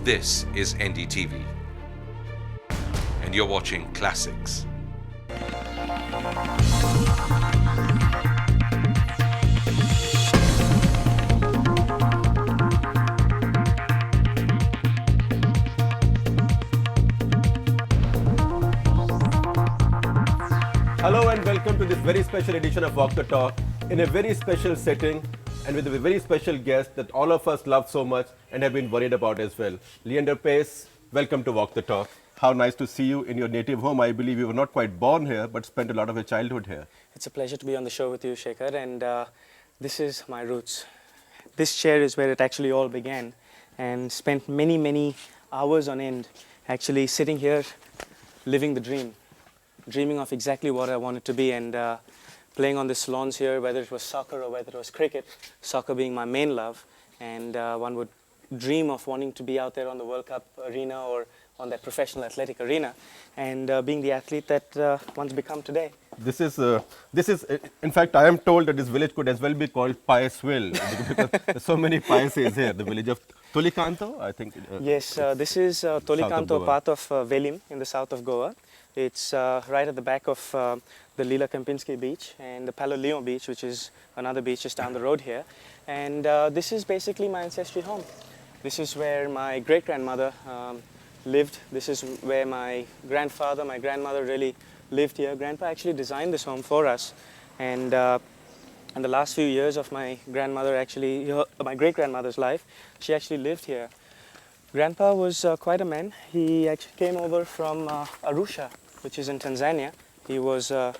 This is NDTV, and you're watching Classics. Hello and welcome to this very special edition of Walk the Talk in a very special setting and with a very special guest that all of us love so much and have been worried about as well. Leander Paes, welcome to Walk the Talk. How nice to see you in your native home. I believe you were not quite born here but spent a lot of your childhood here. It's a pleasure to be on the show with you, Shekhar, and this is my roots. This chair is where it actually all began, and spent many hours on end actually sitting here living the dream. Dreaming of exactly what I wanted to be, and playing on the lawns here, whether it was soccer or whether it was cricket, soccer being my main love, and one would dream of wanting to be out there on the World Cup arena or on that professional athletic arena, and being the athlete that one's become today. This is, in fact, I am told that this village could as well be called Paesville because there's so many Paeses here, the village of Tolikanto, I think. Yes, this is Tolikanto, part of Velim in the south of Goa. It's right at the back of the Lila Kempinski beach and the Palo Leon beach, which is another beach just down the road here. And this is basically my ancestry home. This is where my great-grandmother lived. This is where my grandfather, my grandmother really lived here. Grandpa actually designed this home for us. And in the last few years of my grandmother, my great-grandmother's life, she actually lived here. Grandpa was quite a man. He actually came over from Arusha, which is in Tanzania. He was a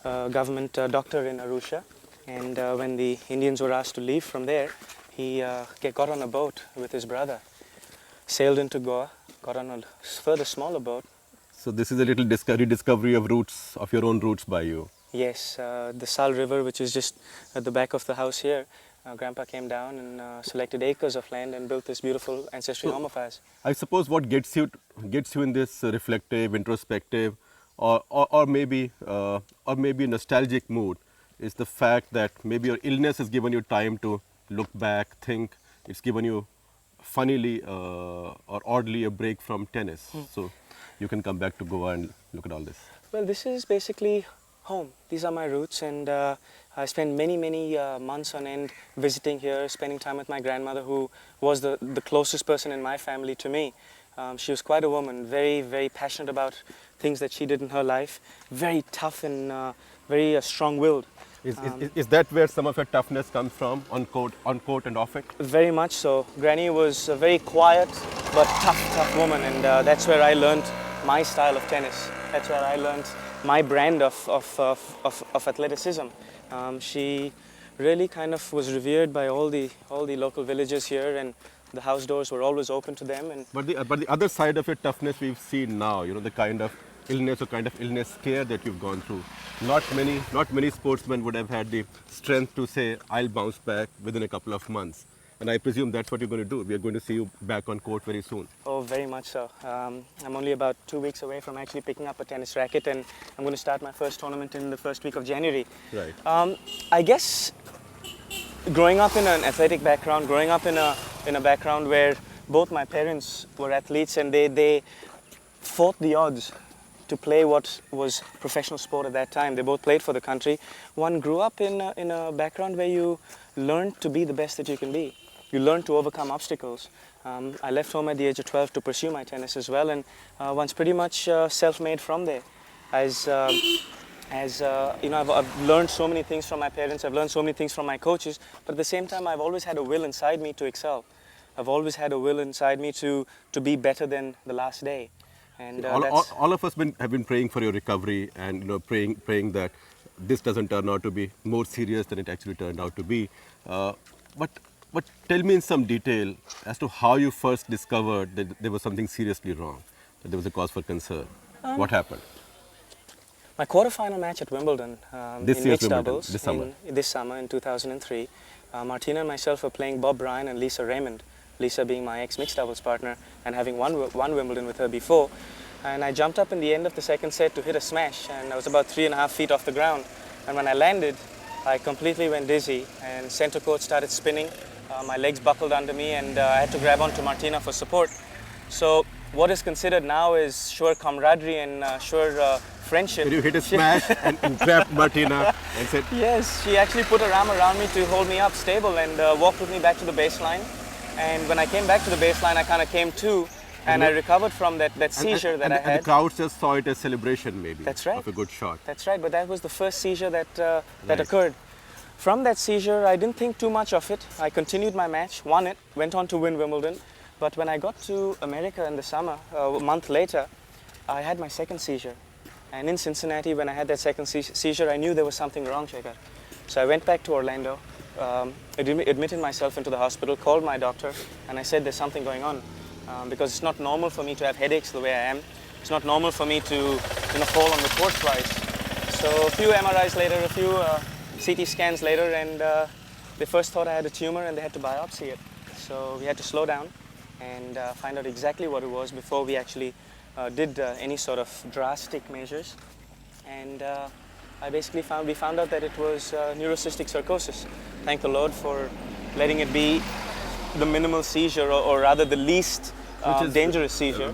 government doctor in Arusha, and when the Indians were asked to leave from there, he got on a boat with his brother, sailed into Goa, got on a further smaller boat. So this is a little rediscovery of roots, of your own roots by you. Yes, the Sal River, which is just at the back of the house here. Grandpa came down and selected acres of land and built this beautiful ancestry home of ours. I suppose what gets you in this reflective, introspective, or maybe nostalgic mood is the fact that maybe your illness has given you time to look back, think. It's given you, funnily or oddly, a break from tennis. So you can come back to Goa and look at all this. Well, this is basically home. These are my roots, and I spent many months on end visiting here, spending time with my grandmother, who was the closest person in my family to me. She was quite a woman, very passionate about things that she did in her life, very tough and very strong-willed. Is that where some of your toughness comes from, on court and off it? Very much so. Granny was a very quiet but tough woman, and that's where I learned my style of tennis. That's where I learned my brand of athleticism. She really kind of was revered by all the local villagers here, and the house doors were always open to them. And but the other side of your toughness we've seen now, the kind of illness or kind of illness scare that you've gone through. Not many sportsmen would have had the strength to say, I'll bounce back within a couple of months. And I presume that's what you're going to do. We are going to see you back on court very soon. Oh, very much so. I'm only about 2 weeks away from actually picking up a tennis racket, and I'm going to start my first tournament in the first week of January. Right. I guess growing up in an athletic background, growing up in a background where both my parents were athletes and they fought the odds to play what was professional sport at that time. They both played for the country. One grew up in a background where you learn to be the best that you can be. You learn to overcome obstacles. I left home at the age of 12 to pursue my tennis as well, and one's pretty much self-made from there. I've learned so many things from my parents, I've learned so many things from my coaches, but at the same time I've always had a will inside me to excel. I've always had a will inside me to be better than the last day. And all of us have been praying for your recovery, and praying that this doesn't turn out to be more serious than it actually turned out to be. But tell me in some detail as to how you first discovered that there was something seriously wrong, that there was a cause for concern. What happened? My quarterfinal match at Wimbledon in mixed doubles this summer in 2003. Martina and myself were playing Bob Bryan and Lisa Raymond. Lisa being my ex-mixed doubles partner and having won Wimbledon with her before. And I jumped up in the end of the second set to hit a smash, and I was about 3.5 feet off the ground. And when I landed, I completely went dizzy, and center court started spinning. My legs buckled under me, and I had to grab onto Martina for support. So what is considered now is sure camaraderie and sure friendship. Did you hit a smash and grabbed Martina and said, Yes, she actually put her arm around me to hold me up stable and walked with me back to the baseline. And when I came back to the baseline, I kind of came to, and I recovered from that seizure that I had. And the crowd just saw it as celebration, maybe. That's right. Of a good shot. That's right, but that was the first seizure that Nice. occurred. From that seizure, I didn't think too much of it. I continued my match, won it, went on to win Wimbledon. But when I got to America in the summer, a month later, I had my second seizure. And in Cincinnati, when I had that second seizure, I knew there was something wrong, Shekhar. So I went back to Orlando, admitted myself into the hospital, called my doctor, and I said there's something going on. Because it's not normal for me to have headaches the way I am. It's not normal for me to fall on the court twice. So a few MRIs later, a few CT scans later, and they first thought I had a tumor and they had to biopsy it. So we had to slow down and find out exactly what it was before we actually did any sort of drastic measures. And we found out that it was neurocystic sarcosis. Thank the Lord for letting it be the minimal seizure, or rather the least dangerous seizure.